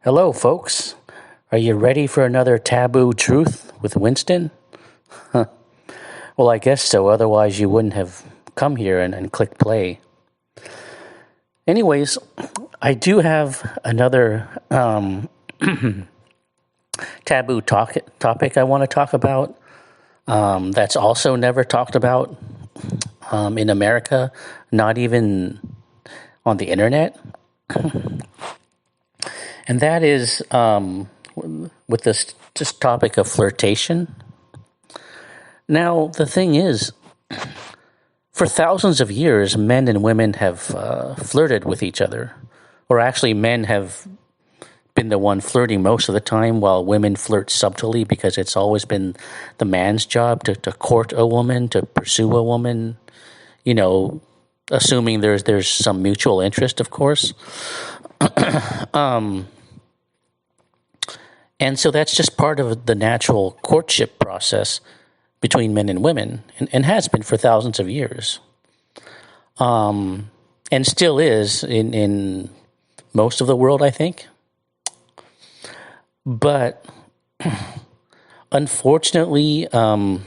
Hello, folks. Are you ready for another taboo truth with Winston? Well, I guess so. Otherwise, you wouldn't have come here and clicked play. Anyways, I do have another taboo topic I want to talk about that's also never talked about in America, not even on the internet. And that is with this just topic of flirtation. Now, the thing is, for thousands of years, men and women have flirted with each other. Or actually, men have been the one flirting most of the time, while women flirt subtly because it's always been the man's job to court a woman, to pursue a woman, assuming there's some mutual interest, of course. And so that's just part of the natural courtship process between men and women, and has been for thousands of years. And still is in most of the world, I think. But unfortunately, and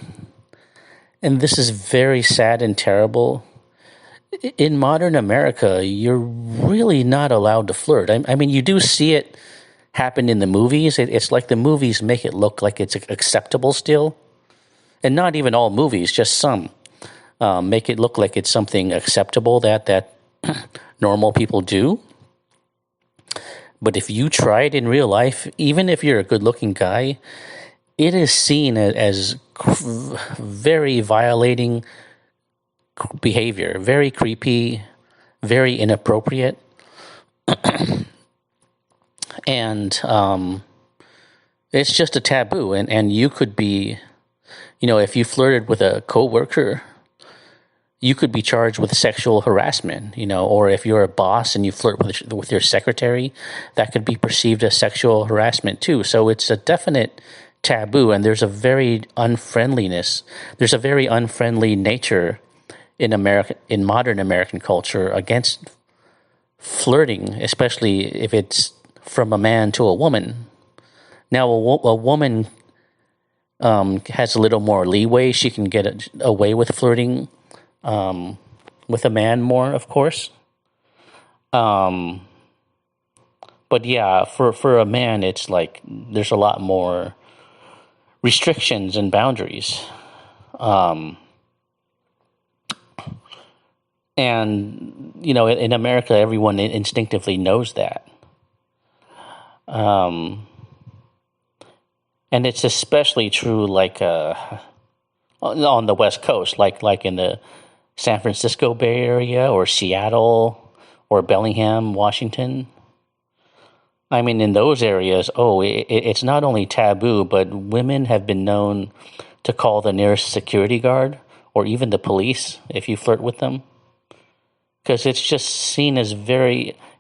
this is very sad and terrible, in modern America, you're really not allowed to flirt. I mean, you do see it happen in the movies. It's like the movies make it look like it's acceptable still. And not even all movies, just some make it look like it's something acceptable that normal people do. But if you try it in real life, even if you're a good-looking guy, it is seen as very violating behavior, very creepy, very inappropriate. And it's just a taboo. And you could be, if you flirted with a coworker, you could be charged with sexual harassment, or if you're a boss and you flirt with your secretary, that could be perceived as sexual harassment too. So it's a definite taboo, and there's a very unfriendly nature in modern American culture against flirting, especially if it's from a man to a woman. Now, a woman has a little more leeway. She can get away with flirting with a man more, of course. But yeah, for a man, it's like there's a lot more restrictions and boundaries. And, in America, everyone instinctively knows that. And it's especially true, like, on the West Coast, like in the San Francisco Bay Area or Seattle or Bellingham, Washington. I mean, in those areas, it's not only taboo, but women have been known to call the nearest security guard or even the police if you flirt with them. Because it's just seen as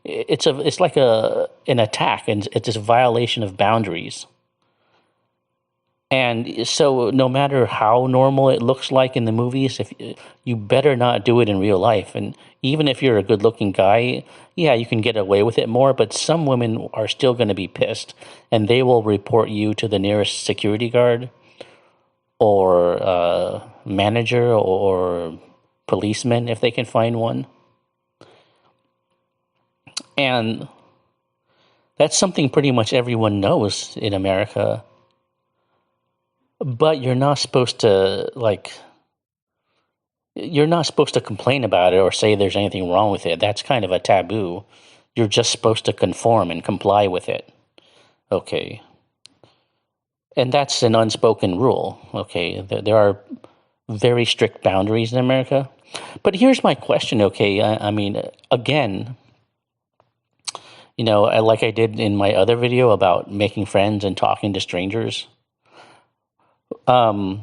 it's like an attack, and it's a violation of boundaries. And so no matter how normal it looks like in the movies, if you better not do it in real life. And even if you're a good-looking guy, yeah, you can get away with it more, but some women are still going to be pissed, and they will report you to the nearest security guard or manager or policeman if they can find one. And that's something pretty much everyone knows in America. But you're not supposed to, complain about it or say there's anything wrong with it. That's kind of a taboo. You're just supposed to conform and comply with it. Okay. And that's an unspoken rule. Okay. There are very strict boundaries in America. But here's my question, okay? I mean, again, like I did in my other video about making friends and talking to strangers. Why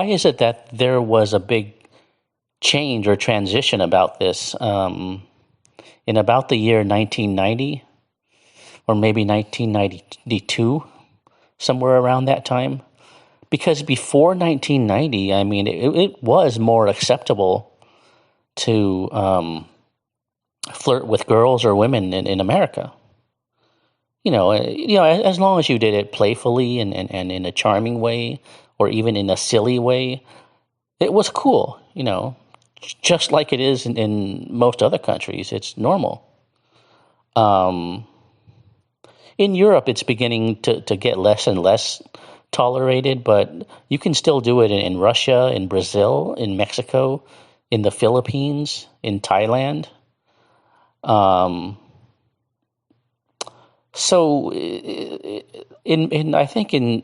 is it that there was a big change or transition about this in about the year 1990 or maybe 1992, somewhere around that time? Because before 1990, I mean, it was more acceptable to flirt with girls or women in America. as long as you did it playfully and in a charming way, or even in a silly way, it was cool. Just like it is in most other countries, it's normal. Um, in Europe, it's beginning to get less and less tolerated, but you can still do it in Russia, in Brazil, in Mexico, in the Philippines, in Thailand. Um, so, in I think in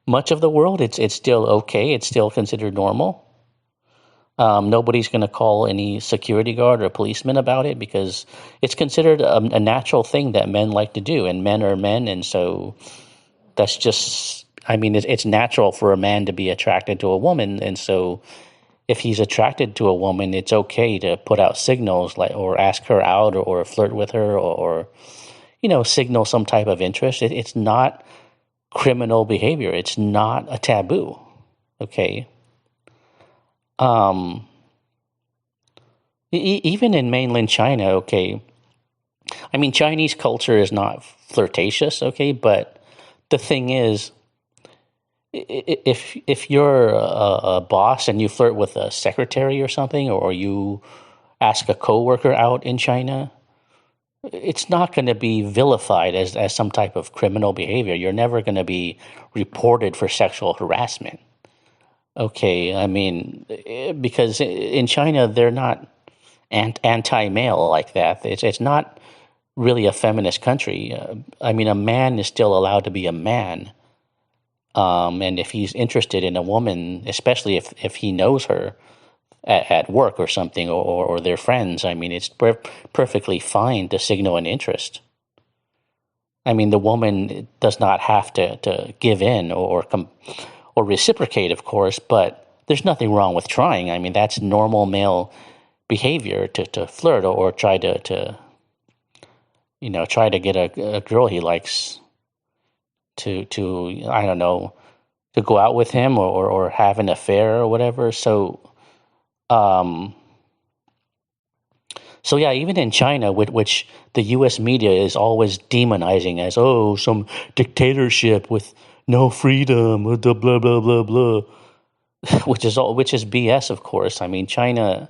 much of the world, it's still okay. It's still considered normal. Nobody's going to call any security guard or policeman about it because it's considered a natural thing that men like to do, and men are men, and so that's just. I mean, it's natural for a man to be attracted to a woman, and so if he's attracted to a woman, it's okay to put out signals like, or ask her out, or flirt with her, or signal some type of interest. It's not criminal behavior. It's not a taboo. Okay. Um, Even in mainland China, okay. I mean, Chinese culture is not flirtatious, okay, but the thing is, if you're a boss and you flirt with a secretary or something, or you ask a coworker out in China, it's not going to be vilified as some type of criminal behavior. You're never going to be reported for sexual harassment. Okay, I mean, because in China they're not anti-male like that. It's not really a feminist country. I mean, a man is still allowed to be a man, and if he's interested in a woman, especially if he knows her at work or something, or they're friends, I mean, it's perfectly fine to signal an interest. I mean, the woman does not have to give in or reciprocate, of course, but there's nothing wrong with trying. I mean, that's normal male behavior to flirt or try to try to get a girl he likes to I don't know, to go out with him or have an affair or whatever. Um, so yeah, even in China, which the U.S. media is always demonizing as some dictatorship with no freedom, blah blah blah blah blah, which is BS, of course. I mean, China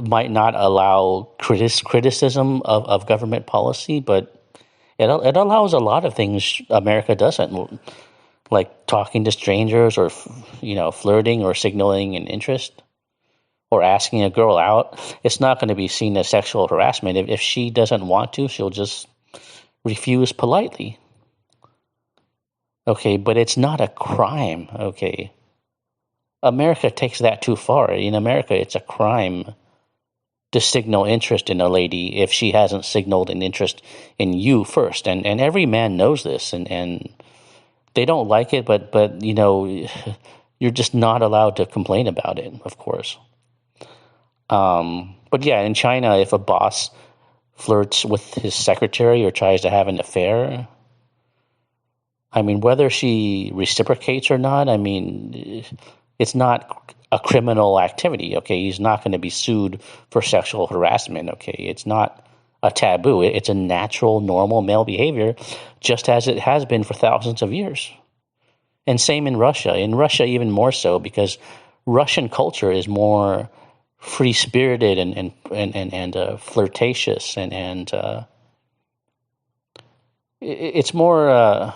might not allow criticism of government policy, but it allows a lot of things America doesn't, like talking to strangers or flirting or signaling an interest or asking a girl out. It's not going to be seen as sexual harassment. If she doesn't want to, she'll just refuse politely. Okay, but it's not a crime. Okay, America takes that too far. In America, it's a crime to signal interest in a lady if she hasn't signaled an interest in you first, and every man knows this, and they don't like it, but you're just not allowed to complain about it, of course. But yeah, in China, if a boss flirts with his secretary or tries to have an affair, I mean, whether she reciprocates or not, I mean, it's not a criminal activity, okay? He's not going to be sued for sexual harassment, okay? It's not a taboo. It's a natural, normal male behavior, just as it has been for thousands of years. And same in Russia. In Russia, even more so, because Russian culture is more free-spirited and flirtatious, and it's more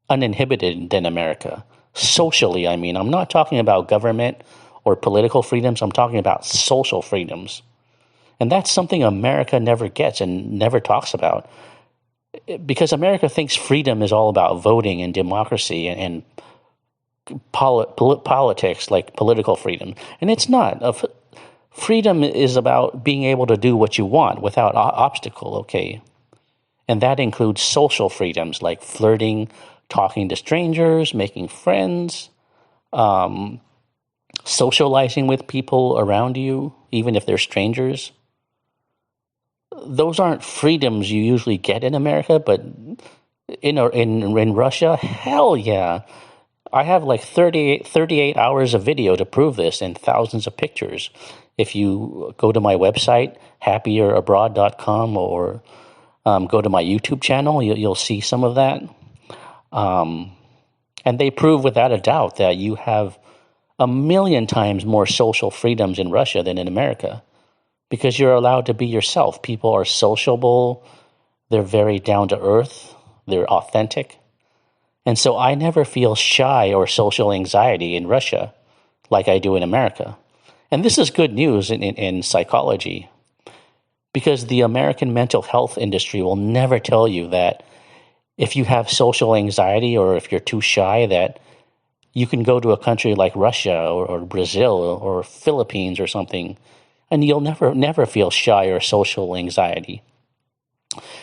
uninhibited than America. Socially, I mean, I'm not talking about government or political freedoms. I'm talking about social freedoms. And that's something America never gets and never talks about. Because America thinks freedom is all about voting and democracy and politics, like political freedom. And it's not. Freedom is about being able to do what you want without obstacle, okay? And that includes social freedoms like flirting, talking to strangers, making friends, socializing with people around you, even if they're strangers. Those aren't freedoms you usually get in America, but in Russia, hell yeah. I have like 38 hours of video to prove this and thousands of pictures. If you go to my website, happierabroad.com, or Go to my YouTube channel, you'll see some of that. And they prove without a doubt that you have a million times more social freedoms in Russia than in America, because you're allowed to be yourself. People are sociable. They're very down to earth. They're authentic. And so I never feel shy or social anxiety in Russia like I do in America. And this is good news in psychology, because the American mental health industry will never tell you that if you have social anxiety or if you're too shy, that you can go to a country like Russia or Brazil or Philippines or something, and you'll never feel shy or social anxiety,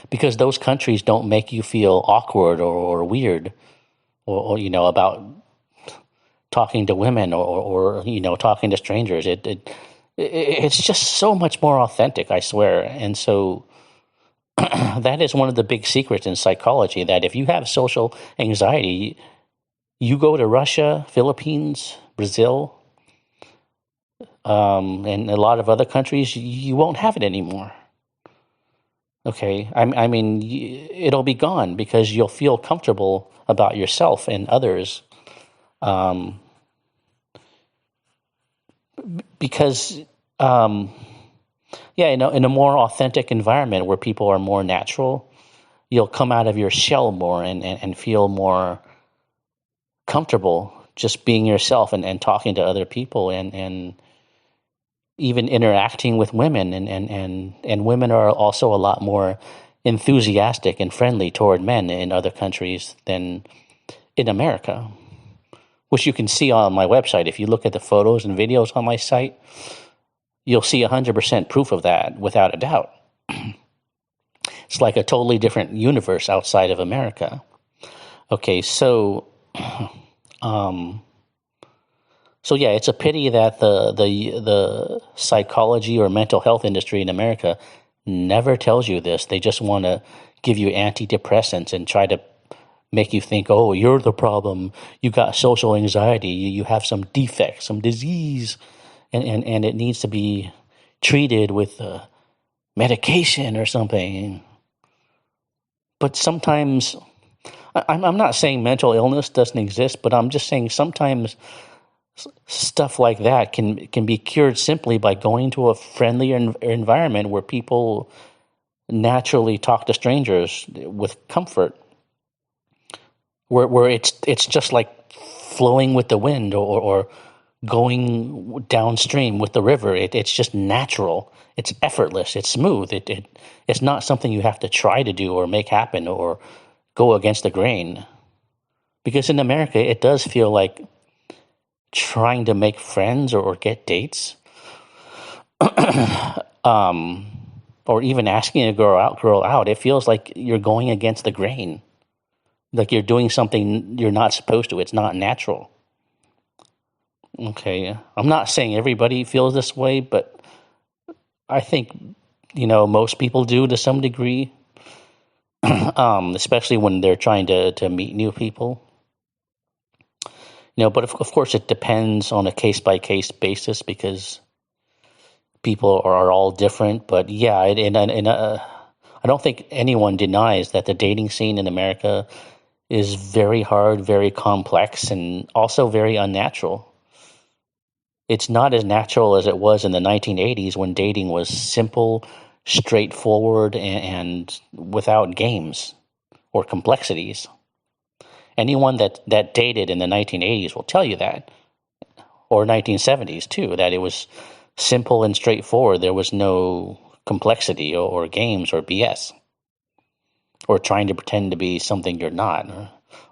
because those countries don't make you feel awkward or weird or about talking to women or talking to strangers. It's just so much more authentic, I swear. And so that is one of the big secrets in psychology, that if you have social anxiety, you go to Russia, Philippines, Brazil, and a lot of other countries, you won't have it anymore. Okay, I mean, it'll be gone because you'll feel comfortable about yourself and others. Because, in a more authentic environment where people are more natural, you'll come out of your shell more and feel more comfortable just being yourself and talking to other people and even interacting with women. And women are also a lot more enthusiastic and friendly toward men in other countries than in America, which you can see on my website. If you look at the photos and videos on my site, you'll see 100% proof of that without a doubt. It's like a totally different universe outside of America. Okay, so it's a pity that the psychology or mental health industry in America never tells you this. They just want to give you antidepressants and try to make you think, oh, you're the problem. You got social anxiety. You have some defect, some disease, and it needs to be treated with medication or something. But sometimes, I'm not saying mental illness doesn't exist, but I'm just saying sometimes stuff like that can be cured simply by going to a friendlier environment where people naturally talk to strangers with comfort, where it's just like flowing with the wind or going downstream with the river. It's just natural. It's effortless. It's smooth. It's not something you have to try to do or make happen or go against the grain. Because in America, it does feel like trying to make friends or get dates, or even asking a girl out. It feels like you're going against the grain, like you're doing something you're not supposed to. It's not natural. Okay, I'm not saying everybody feels this way, but I think most people do to some degree, especially when they're trying to meet new people. But of course it depends on a case-by-case basis, because people are all different. But yeah, I don't think anyone denies that the dating scene in America is very hard, very complex, and also very unnatural. It's not as natural as it was in the 1980s when dating was simple, straightforward, and without games or complexities. Anyone that dated in the 1980s will tell you that, or 1970s too, that it was simple and straightforward. There was no complexity or games or BS, or trying to pretend to be something you're not,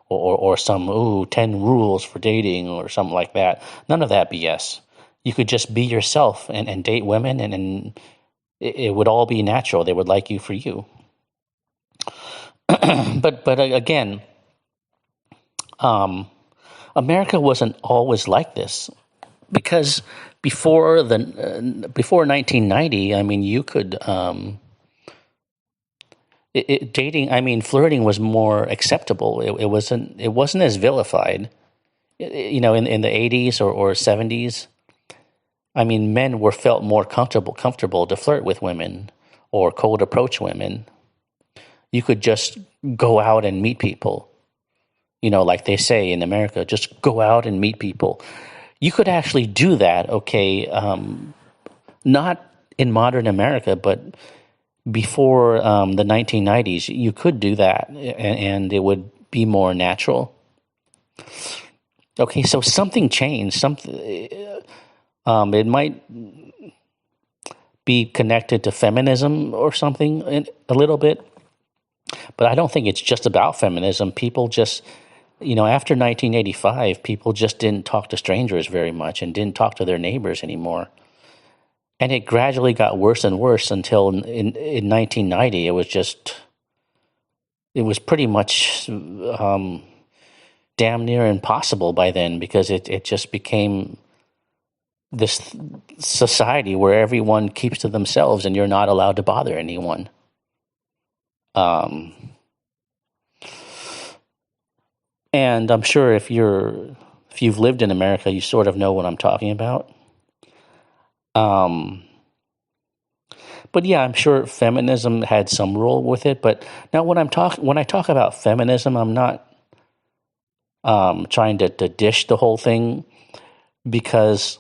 or some 10 rules for dating or something like that. None of that BS. You could just be yourself and date women, and it would all be natural. They would like you for you. But again, America wasn't always like this, because before 1990, I mean, you could dating. I mean, flirting was more acceptable. It wasn't as vilified. In the 80s or 70s, I mean, men were felt more comfortable to flirt with women or cold approach women. you could just go out and meet people. Like they say in America, just go out and meet people. You could actually do that, okay, not in modern America, but before the 1990s, you could do that, and it would be more natural. Okay, so something changed. It might be connected to feminism or something a little bit, but I don't think it's just about feminism. People just, after 1985, people just didn't talk to strangers very much and didn't talk to their neighbors anymore. And it gradually got worse and worse until in 1990, it was pretty much damn near impossible by then, because it just became this society where everyone keeps to themselves and you're not allowed to bother anyone. And I'm sure if you've lived in America, you sort of know what I'm talking about. But yeah, I'm sure feminism had some role with it. But now when I talk about feminism, I'm not trying to dish the whole thing, because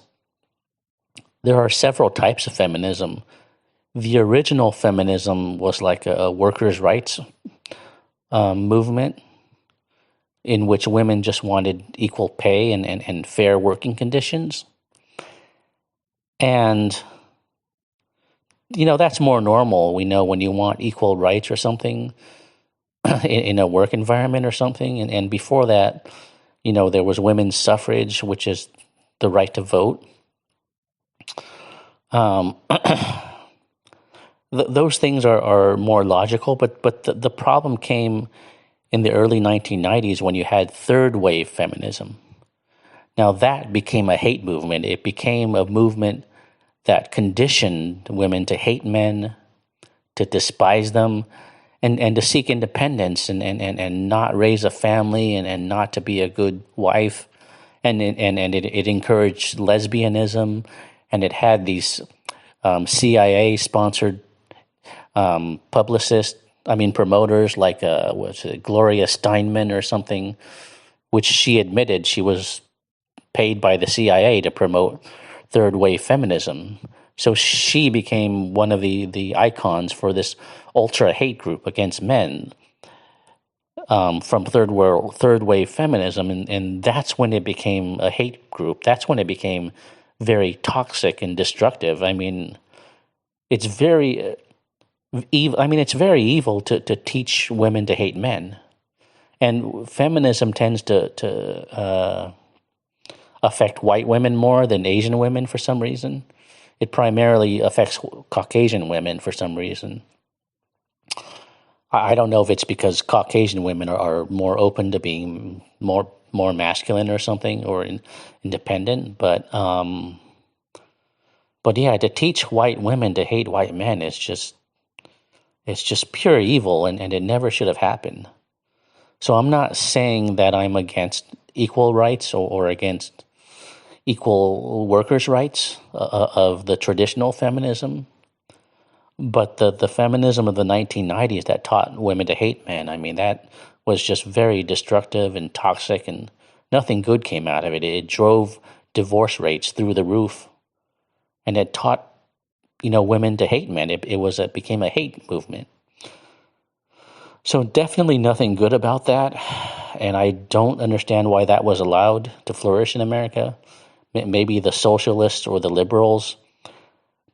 there are several types of feminism. The original feminism was like a workers' rights movement, in which women just wanted equal pay and fair working conditions. And, that's more normal. We know when you want equal rights or something in a work environment or something. And before that, there was women's suffrage, which is the right to vote. Those things are more logical, but the problem came in the early 1990s when you had third wave feminism. Now that became a hate movement. It became a movement that conditioned women to hate men, to despise them, and to seek independence and not raise a family and not to be a good wife. And it encouraged lesbianism, and it had these CIA-sponsored promoters like was it Gloria Steinman or something, which she admitted she was paid by the CIA to promote third wave feminism. So she became one of the icons for this ultra hate group against men from third wave feminism, and that's when it became a hate group. That's when it became very toxic and destructive. I mean, it's very evil. I mean, it's very evil to teach women to hate men, and feminism tends to affect white women more than Asian women for some reason. It primarily affects Caucasian women for some reason. I don't know if it's because Caucasian women are more open to being more masculine or something, or independent, but yeah, to teach white women to hate white men is just pure evil, and it never should have happened. So I'm not saying that I'm against equal rights or against equal workers' rights of the traditional feminism, but the feminism of the 1990s that taught women to hate men, I mean, that was just very destructive and toxic, and nothing good came out of it. It drove divorce rates through the roof, and it taught women to hate men. It became a hate movement. So definitely nothing good about that, and I don't understand why that was allowed to flourish in America. Maybe the socialists or the liberals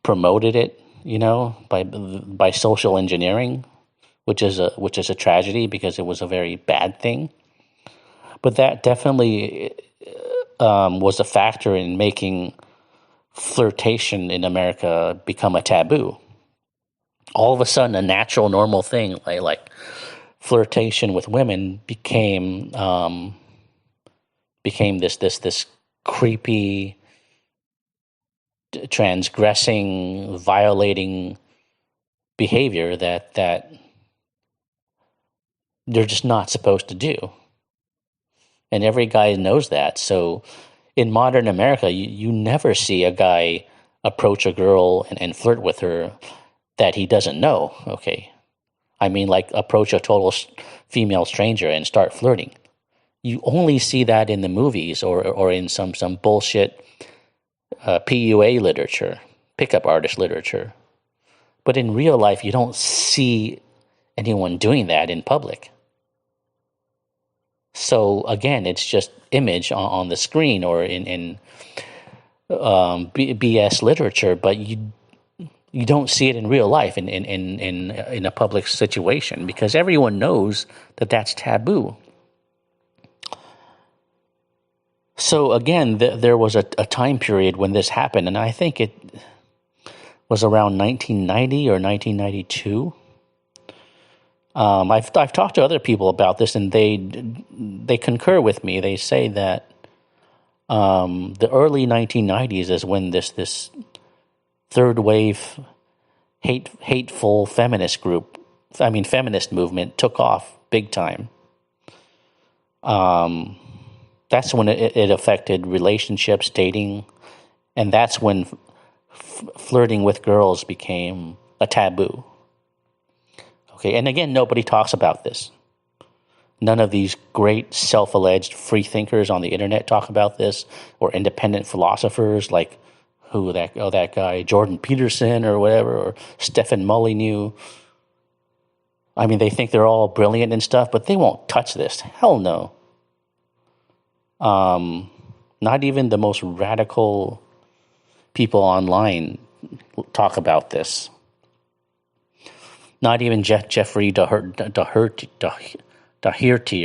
promoted it, by social engineering, which is a tragedy because it was a very bad thing. But that definitely was a factor in making flirtation in America become a taboo. All of a sudden, a natural, normal thing like flirtation with women became this creepy, transgressing, violating behavior that they're just not supposed to do. And every guy knows that. So in modern America, you never see a guy approach a girl and flirt with her that he doesn't know, okay? I mean, like approach a total female stranger and start flirting. You only see that in the movies or in some bullshit PUA literature, pickup artist literature. But in real life, you don't see anyone doing that in public. So again, it's just image on the screen or in BS literature, but you don't see it in real life in a public situation because everyone knows that that's taboo. So again, there was a time period when this happened, and I think it was around 1990 or 1992. I've talked to other people about this, and they concur with me. They say that the early 1990s is when this third wave hateful feminist feminist movement took off big time. That's when it affected relationships, dating, and that's when flirting with girls became a taboo. Okay, and again, nobody talks about this. None of these great self-alleged free thinkers on the internet talk about this, or independent philosophers like that guy Jordan Peterson or whatever, or Stephen Molyneux. I mean, they think they're all brilliant and stuff, but they won't touch this. Hell no. Not even the most radical people online talk about this. Not even Jeffrey Daherty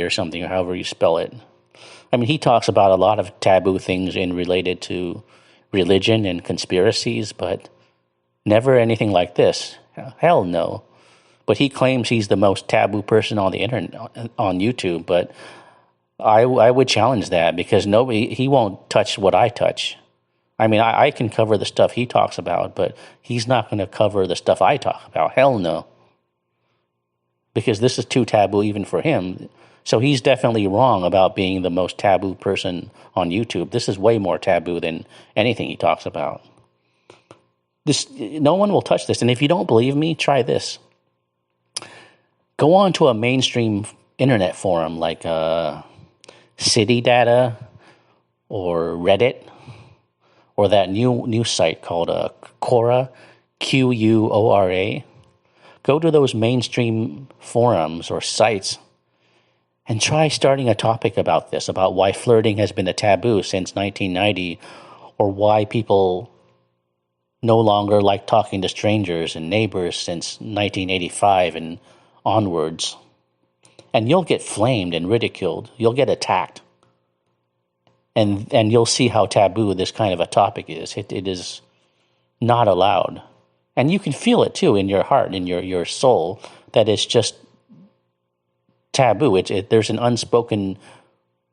or something, or however you spell it. I mean, he talks about a lot of taboo things related to religion and conspiracies, but never anything like this. Hell no. But he claims he's the most taboo person on the internet, on YouTube, but I would challenge that because he won't touch what I touch. I mean, I can cover the stuff he talks about, but he's not going to cover the stuff I talk about. Hell no. Because this is too taboo even for him. So he's definitely wrong about being the most taboo person on YouTube. This is way more taboo than anything he talks about. No one will touch this. And if you don't believe me, try this. Go on to a mainstream internet forum like City Data or Reddit, or that new site called Quora, Quora. Go to those mainstream forums or sites and try starting a topic about this, about why flirting has been a taboo since 1990, or why people no longer like talking to strangers and neighbors since 1985 and onwards. And you'll get flamed and ridiculed. You'll get attacked. And you'll see how taboo this kind of a topic is. It is not allowed. And you can feel it too in your heart, in your soul, that it's just taboo. There's an unspoken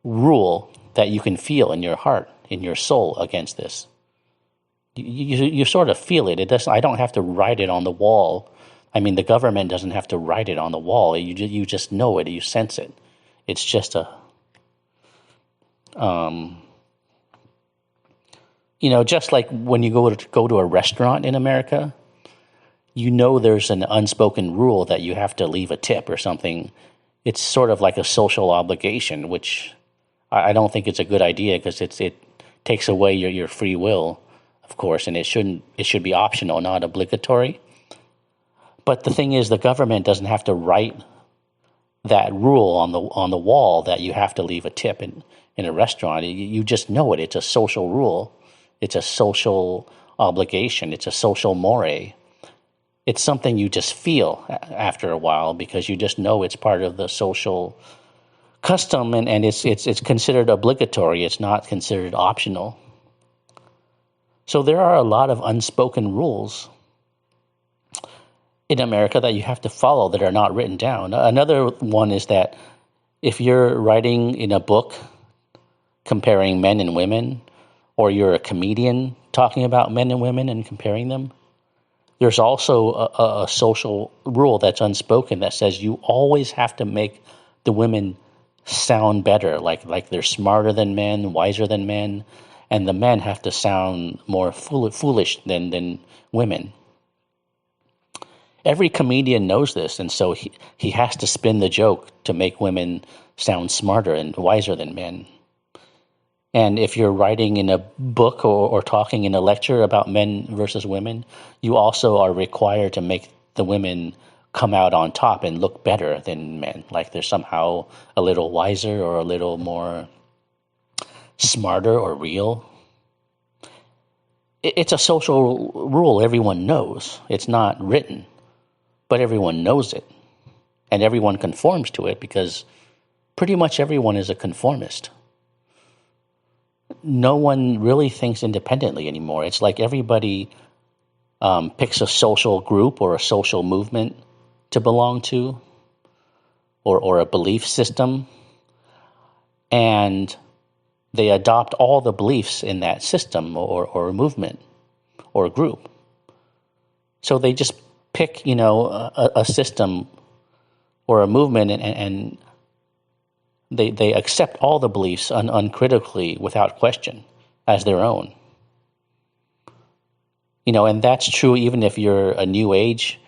rule that you can feel in your heart, in your soul against this. You sort of feel it. I don't have to write it on the wall. I mean, the government doesn't have to write it on the wall. You just know it. You sense it. It's just just like when you go to a restaurant in America, there's an unspoken rule that you have to leave a tip or something. It's sort of like a social obligation, which I don't think it's a good idea because it takes away your free will, of course, and it should be optional, not obligatory. But the thing is, the government doesn't have to write that rule on the wall that you have to leave a tip in a restaurant. You just know it. It's a social rule. It's a social obligation. It's a social mores. It's something you just feel after a while because you just know it's part of the social custom, and it's considered obligatory. It's not considered optional. So there are a lot of unspoken rules in America that you have to follow that are not written down. Another one is that if you're writing in a book comparing men and women, or you're a comedian talking about men and women and comparing them, there's also a social rule that's unspoken that says you always have to make the women sound better, like they're smarter than men, wiser than men, and the men have to sound more foolish than women. Every comedian knows this, and so he has to spin the joke to make women sound smarter and wiser than men. And if you're writing in a book or talking in a lecture about men versus women, you also are required to make the women come out on top and look better than men, like they're somehow a little wiser or a little more smarter or real. It's a social rule everyone knows. It's not written, but everyone knows it. And everyone conforms to it because pretty much everyone is a conformist. No one really thinks independently anymore. It's like everybody picks a social group or a social movement to belong to, or a belief system, and they adopt all the beliefs in that system or movement or group. So they just pick, a system or a movement, and they accept all the beliefs uncritically without question as their own. And that's true even if you're a New Age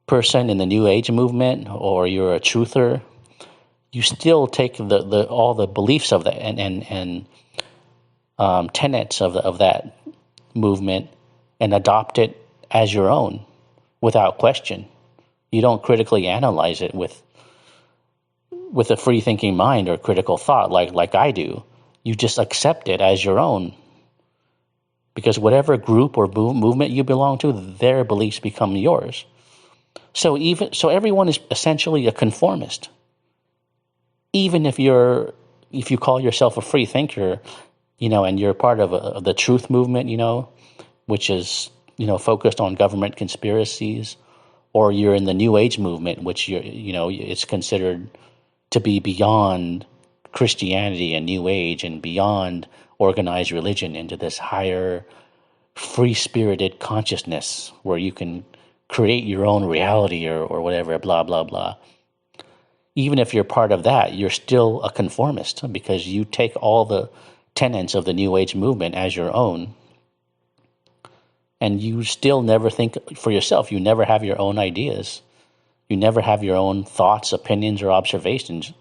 person in the New Age movement or you're a truther. You still take all the beliefs of that and tenets of that movement and adopt it as your own without question. You don't critically analyze it with a free thinking mind or critical thought like I do. You just accept it as your own. Because whatever group or movement you belong to, their beliefs become yours. So everyone is essentially a conformist. Even if you call yourself a free thinker, and you're part of the truth movement, which is, focused on government conspiracies, or you're in the New Age movement, which it's considered to be beyond Christianity and New Age and beyond organized religion into this higher, free-spirited consciousness where you can create your own reality or whatever, blah, blah, blah. Even if you're part of that, you're still a conformist because you take all the tenets of the New Age movement as your own. And you still never think for yourself. You never have your own ideas. You never have your own thoughts, opinions, or observations.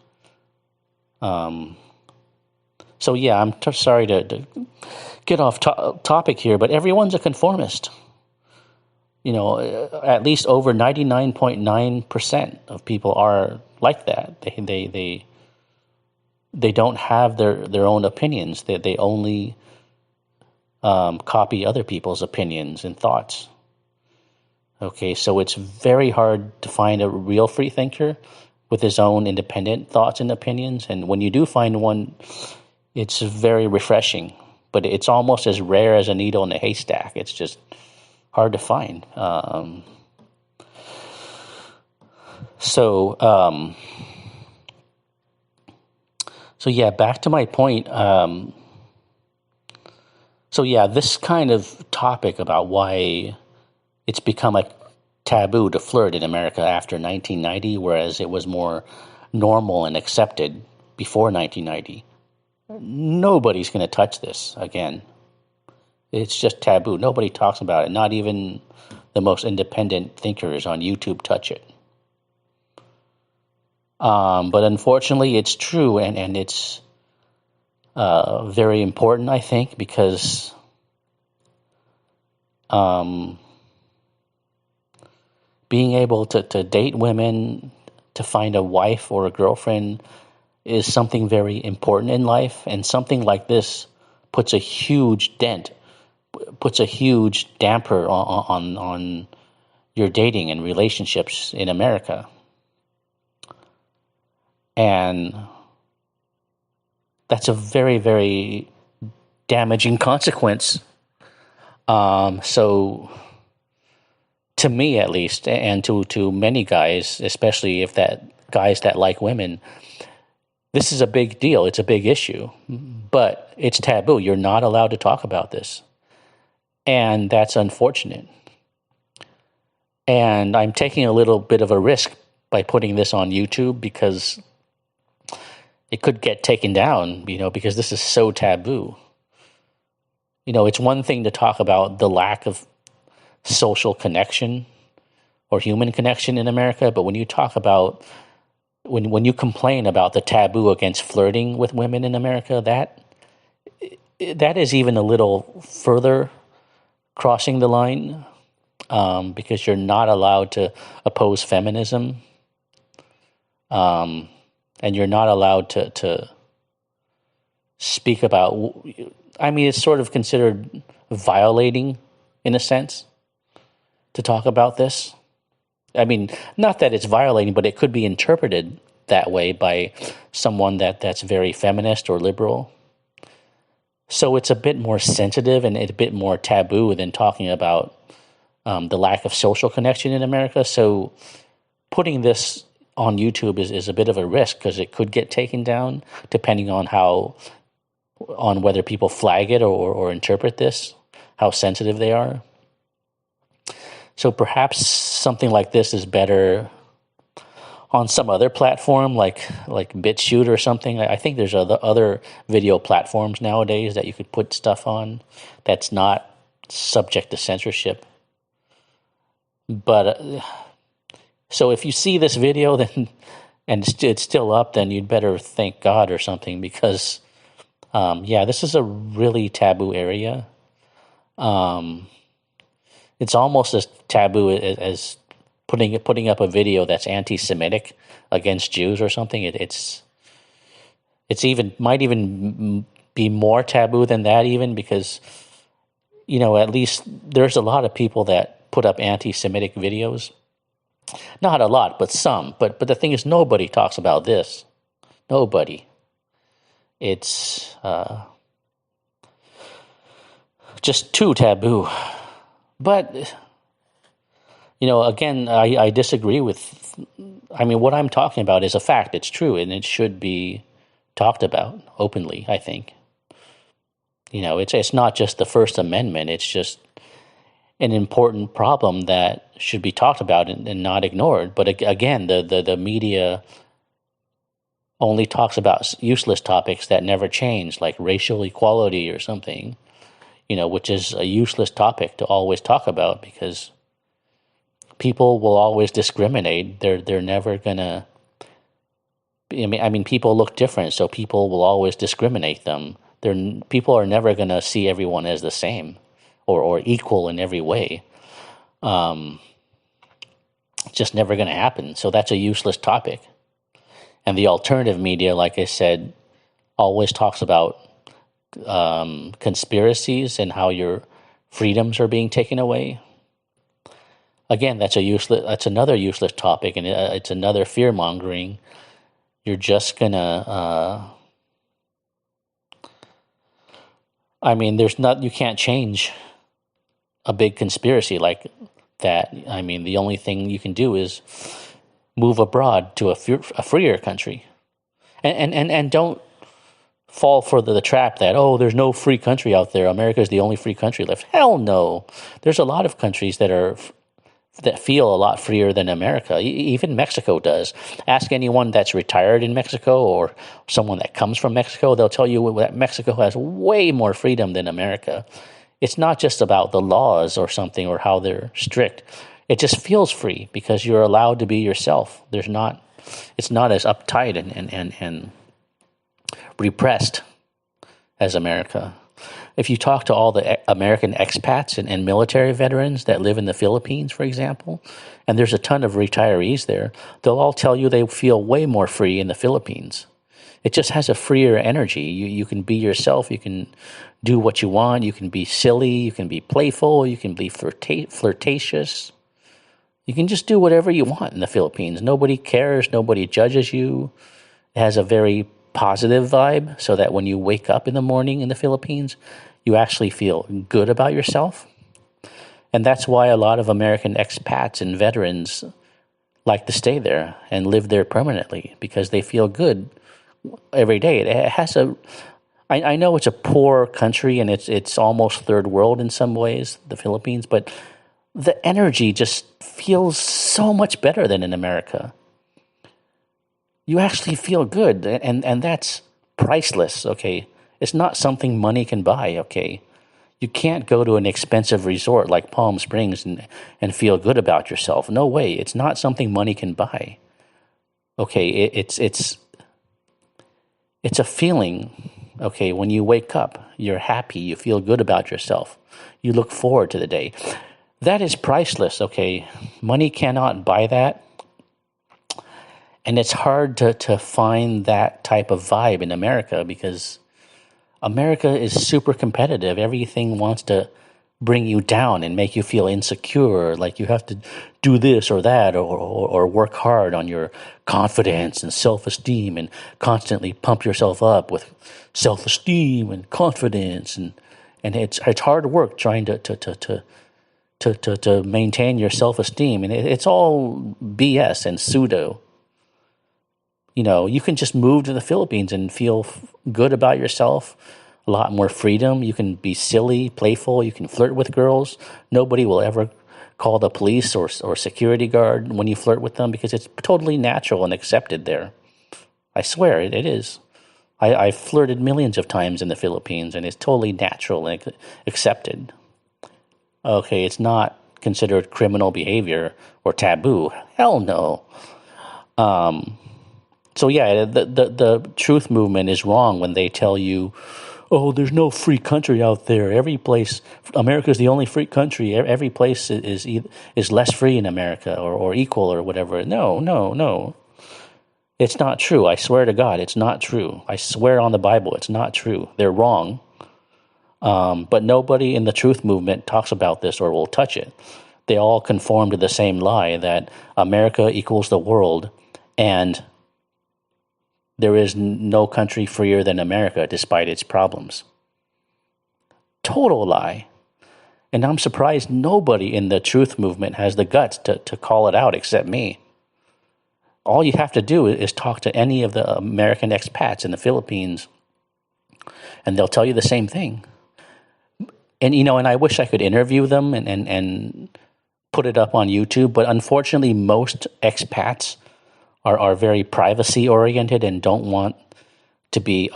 So yeah, I'm sorry to get off topic here, but everyone's a conformist. At least over 99.9% of people are like that. They don't have their own opinions. They only copy other people's opinions and thoughts. Okay, so it's very hard to find a real free thinker with his own independent thoughts and opinions. And when you do find one, it's very refreshing. But it's almost as rare as a needle in a haystack. It's just hard to find. So yeah, back to my point. This kind of topic about why it's become a taboo to flirt in America after 1990, whereas it was more normal and accepted before 1990. Nobody's going to touch this again. It's just taboo. Nobody talks about it. Not even the most independent thinkers on YouTube touch it. But unfortunately, it's true, and it's very important, I think, because being able to date women, to find a wife or a girlfriend is something very important in life, and something like this puts a huge dent, puts a huge damper on your dating and relationships in America. And that's a very, very damaging consequence. So to me, at least, and to many guys, especially if guys that like women, this is a big deal. It's a big issue, but it's taboo. You're not allowed to talk about this. And that's unfortunate. And I'm taking a little bit of a risk by putting this on YouTube because it could get taken down, because this is so taboo. It's one thing to talk about the lack of social connection or human connection in America. But when you talk about, when you complain about the taboo against flirting with women in America, that is even a little further crossing the line, because you're not allowed to oppose feminism, and you're not allowed to speak about. I mean, it's sort of considered violating, in a sense, to talk about this. I mean, not that it's violating, but it could be interpreted that way by someone that's very feminist or liberal. So it's a bit more sensitive and a bit more taboo than talking about the lack of social connection in America. So putting this on YouTube is a bit of a risk, because it could get taken down depending on whether people flag it or interpret this, how sensitive they are. So perhaps something like this is better on some other platform, like BitChute or something. I think there's other video platforms nowadays that you could put stuff on that's not subject to censorship. But so if you see this video and it's still up, then you'd better thank God or something, because this is a really taboo area. It's almost as taboo as putting up a video that's anti-Semitic against Jews or something. It's might even be more taboo than that, even, because at least there's a lot of people that put up anti-Semitic videos. Not a lot, but some. But the thing is, nobody talks about this. Nobody. It's just too taboo. But, again, I disagree with, what I'm talking about is a fact. It's true, and it should be talked about openly, I think. It's not just the First Amendment. It's just an important problem that should be talked about and not ignored. But again, the media only talks about useless topics that never change, like racial equality or something, which is a useless topic to always talk about, because people will always discriminate. They're never gonna. People look different, so people will always discriminate them. People are never gonna see everyone as the same or equal in every way. It's just never gonna happen. So that's a useless topic. And the alternative media, like I said, always talks about conspiracies and how your freedoms are being taken away. Again, that's another useless topic, and it's another fear mongering. You're just gonna. You can't change a big conspiracy like that. The only thing you can do is move abroad to a freer country, and don't fall for the trap that, there's no free country out there. America is the only free country left. Hell no. There's a lot of countries that feel a lot freer than America. Even Mexico does. Ask anyone that's retired in Mexico or someone that comes from Mexico. They'll tell you that Mexico has way more freedom than America. It's not just about the laws or something or how they're strict. It just feels free because you're allowed to be yourself. It's not as uptight and repressed as America. If you talk to all the American expats and military veterans that live in the Philippines, for example, and there's a ton of retirees there, they'll all tell you they feel way more free in the Philippines. It just has a freer energy. You can be yourself. You can do what you want. You can be silly. You can be playful. You can be flirtatious. You can just do whatever you want in the Philippines. Nobody cares. Nobody judges you. It has a very positive vibe, so that when you wake up in the morning in the Philippines, you actually feel good about yourself. And that's why a lot of American expats and veterans like to stay there and live there permanently, because they feel good every day. It has I know it's a poor country and it's almost third world in some ways, the Philippines, but the energy just feels so much better than in America. You actually feel good, and that's priceless, okay? It's not something money can buy, okay? You can't go to an expensive resort like Palm Springs and feel good about yourself. No way. It's not something money can buy. Okay, it's a feeling. Okay, when you wake up, you're happy, you feel good about yourself. You look forward to the day. That is priceless, okay? Money cannot buy that. And it's hard to find that type of vibe in America because America is super competitive. Everything wants to bring you down and make you feel insecure, like you have to do this or that, or work hard on your confidence and self-esteem and constantly pump yourself up with self-esteem and confidence. And it's hard work trying to maintain your self-esteem. And it's all BS and pseudo. You know, you can just move to the Philippines and feel good about yourself, a lot more freedom. You can be silly, playful. You can flirt with girls. Nobody will ever call the police or security guard when you flirt with them because it's totally natural and accepted there. I swear it is. I've flirted millions of times in the Philippines, and it's totally natural and accepted. Okay, it's not considered criminal behavior or taboo. Hell no. So yeah, the truth movement is wrong when they tell you, oh, there's no free country out there. Every place, America is the only free country. Every place is less free in America or equal or whatever. No. It's not true. I swear to God, it's not true. I swear on the Bible, it's not true. They're wrong. But nobody in the truth movement talks about this or will touch it. They all conform to the same lie that America equals the world, and there is no country freer than America despite its problems. Total lie. And I'm surprised nobody in the truth movement has the guts to call it out except me. All you have to do is talk to any of the American expats in the Philippines, and they'll tell you the same thing. And, you know, and I wish I could interview them and put it up on YouTube, but unfortunately most expats are very privacy oriented and don't want to be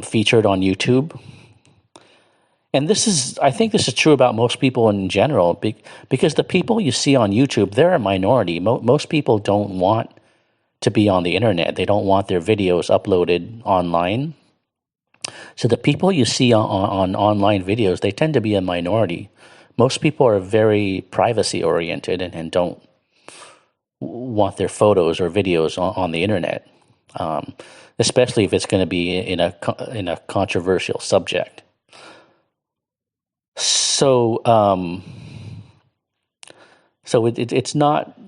featured on YouTube. And I think this is true about most people in general, because the people you see on YouTube, they're a minority. Most people don't want to be on the internet. They don't want their videos uploaded online. So the people you see on online videos, they tend to be a minority. Most people are very privacy oriented and don't want their photos or videos on the internet, especially if it's going to be in a controversial subject. So it's not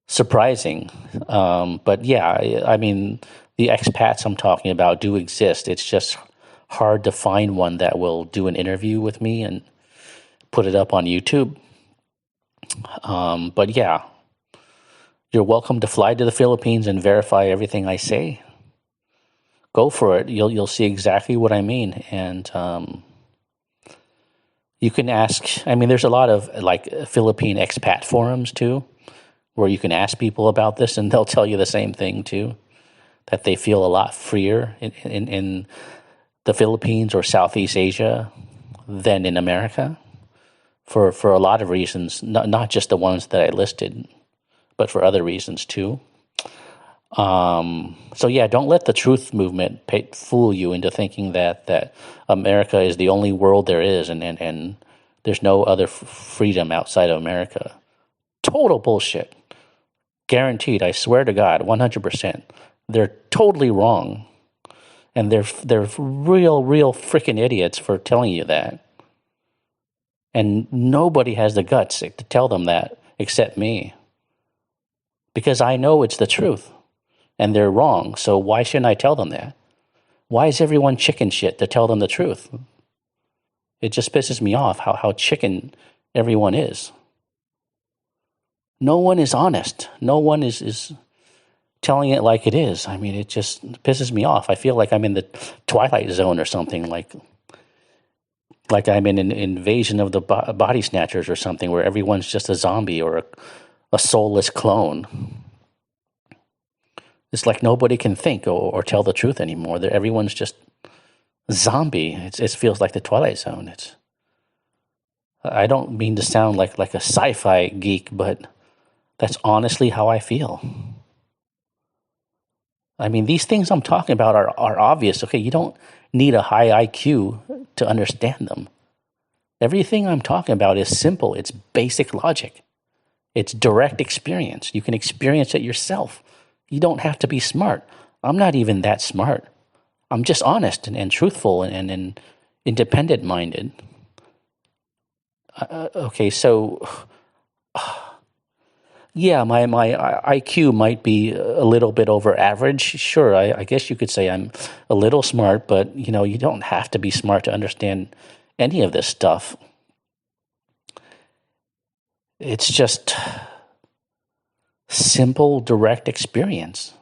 surprising, but yeah, I mean, the expats I'm talking about do exist. It's just hard to find one that will do an interview with me and put it up on YouTube. But yeah, you're welcome to fly to the Philippines and verify everything I say. Go for it. You'll see exactly what I mean. And you can ask. I mean, there's a lot of like Philippine expat forums too, where you can ask people about this, and they'll tell you the same thing too, that they feel a lot freer in the Philippines or Southeast Asia than in America, for a lot of reasons, not just the ones that I listed, but for other reasons too. So yeah, don't let the truth movement fool you into thinking that America is the only world there is, and there's no other freedom outside of America. Total bullshit. Guaranteed. I swear to God, 100%. They're totally wrong, and they're real freaking idiots for telling you that. And nobody has the guts to tell them that except me, because I know it's the truth. And they're wrong, so why shouldn't I tell them that? Why is everyone chicken shit to tell them the truth? It just pisses me off how chicken everyone is. No one is honest. No one is telling it like it is. I mean, it just pisses me off. I feel like I'm in the Twilight Zone or something, like I'm in an invasion of the body snatchers or something, where everyone's just a zombie or a soulless clone. It's like nobody can think or tell the truth anymore. Everyone's just zombie. It feels like the Twilight Zone. I don't mean to sound like a sci-fi geek, but that's honestly how I feel. I mean, these things I'm talking about are obvious. Okay, you don't need a high IQ to understand them. Everything I'm talking about is simple. It's basic logic. It's direct experience. You can experience it yourself. You don't have to be smart. I'm not even that smart. I'm just honest and truthful and independent-minded. Okay, so yeah, my IQ might be a little bit over average. Sure, I guess you could say I'm a little smart, but you don't have to be smart to understand any of this stuff. It's just simple, direct experience.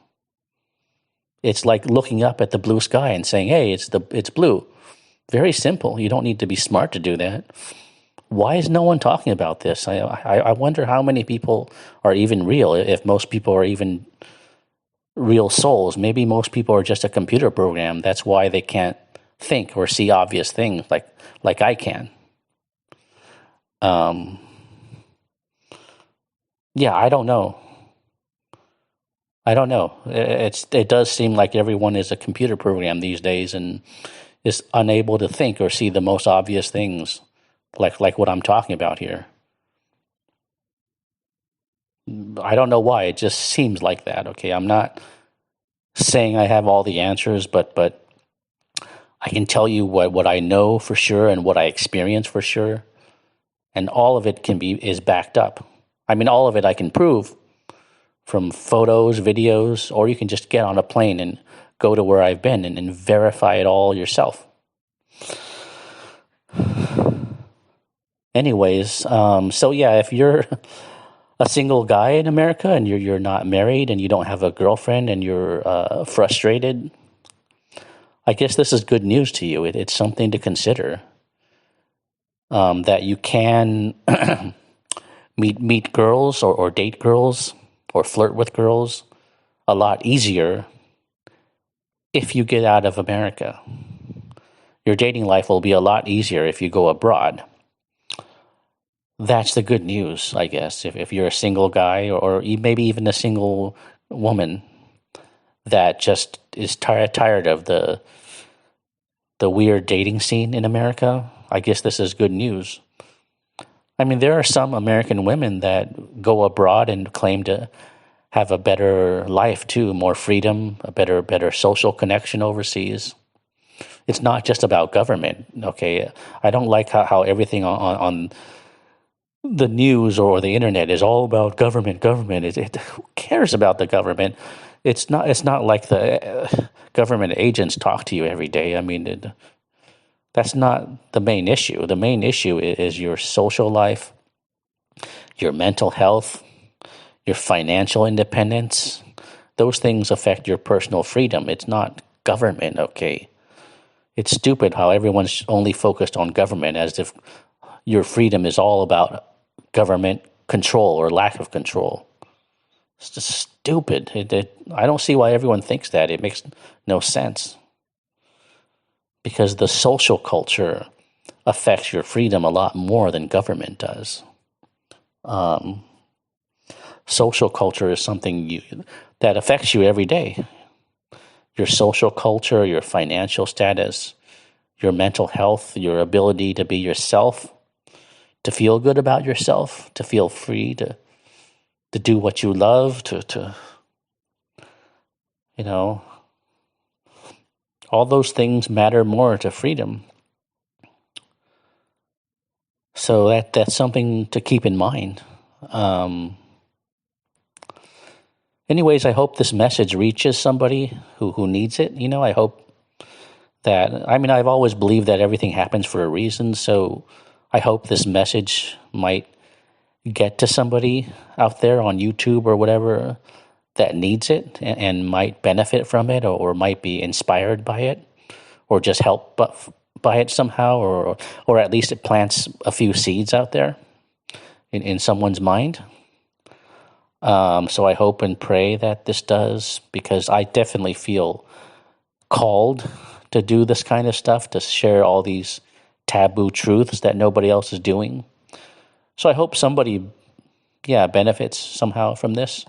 It's like looking up at the blue sky and saying, "Hey, it's blue." Very simple. You don't need to be smart to do that. Why is no one talking about this? I wonder how many people are even real, if most people are even real souls. Maybe most people are just a computer program. That's why they can't think or see obvious things like I can. Yeah, I don't know. It does seem like everyone is a computer program these days and is unable to think or see the most obvious things, like what I'm talking about here. I don't know why. It just seems like that. Okay, I'm not saying I have all the answers, but I can tell you what I know for sure and what I experience for sure, and all of it is backed up. I mean, all of it I can prove from photos, videos, or you can just get on a plane and go to where I've been and verify it all yourself. Anyways, so yeah, if you're a single guy in America and you're not married and you don't have a girlfriend and you're frustrated, I guess this is good news to you. It's something to consider. That you can meet girls or date girls or flirt with girls a lot easier if you get out of America. Your dating life will be a lot easier if you go abroad. That's the good news, I guess. If you're a single guy or maybe even a single woman that just is tired of the weird dating scene in America, I guess this is good news. I mean, there are some American women that go abroad and claim to have a better life too, more freedom, a better social connection overseas. It's not just about government, okay? I don't like how everything on the news or the internet is all about government. Who cares about the government? It's not like the government agents talk to you every day. I mean, that's not the main issue. The main issue is your social life, your mental health, your financial independence. Those things affect your personal freedom. It's not government, okay? It's stupid how everyone's only focused on government as if your freedom is all about government control or lack of control. It's just stupid. I don't see why everyone thinks that. It makes no sense. Because the social culture affects your freedom a lot more than government does. Social culture is something that affects you every day. Your social culture, your financial status, your mental health, your ability to be yourself, to feel good about yourself, to feel free, to do what you love, to all those things matter more to freedom. So that's something to keep in mind. Anyways, I hope this message reaches somebody who needs it. I hope that, I've always believed that everything happens for a reason, so I hope this message might get to somebody out there on YouTube or whatever that needs it and might benefit from it or might be inspired by it or just help by it somehow or at least it plants a few seeds out there in someone's mind. So I hope and pray that this does, because I definitely feel called to do this kind of stuff, to share all these taboo truths that nobody else is doing. So I hope somebody, benefits somehow from this.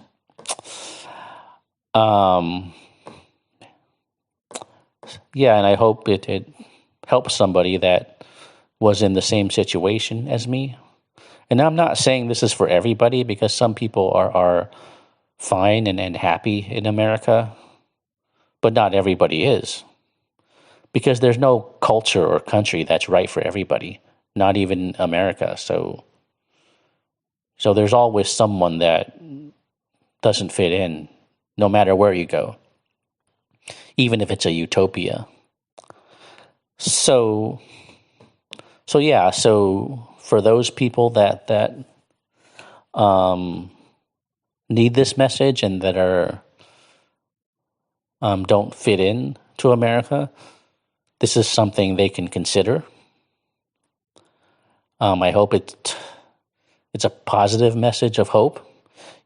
And I hope it helps somebody that was in the same situation as me. And I'm not saying this is for everybody, because some people are fine and happy in America, but not everybody is. Because there's no culture or country that's right for everybody, not even America. So there's always someone that doesn't fit in, no matter where you go, even if it's a utopia. So for those people that need this message and that are don't fit in to America, this is something they can consider. I hope it's a positive message of hope.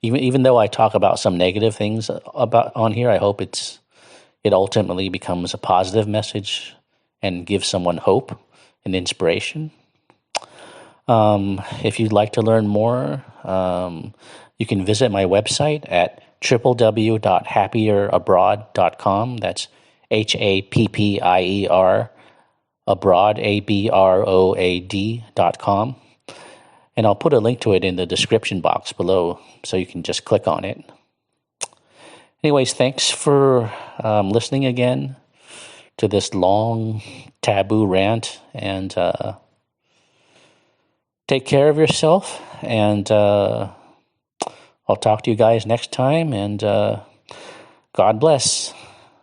Even though I talk about some negative things on here, I hope it ultimately becomes a positive message and gives someone hope and inspiration. If you'd like to learn more, you can visit my website at www.happierabroad.com. That's HAPPIER abroad, ABROAD.com. And I'll put a link to it in the description box below, so you can just click on it. Anyways, thanks for listening again to this long taboo rant, and take care of yourself, and I'll talk to you guys next time, and God bless.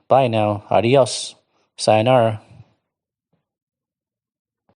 Bye now. Adios. Sayonara.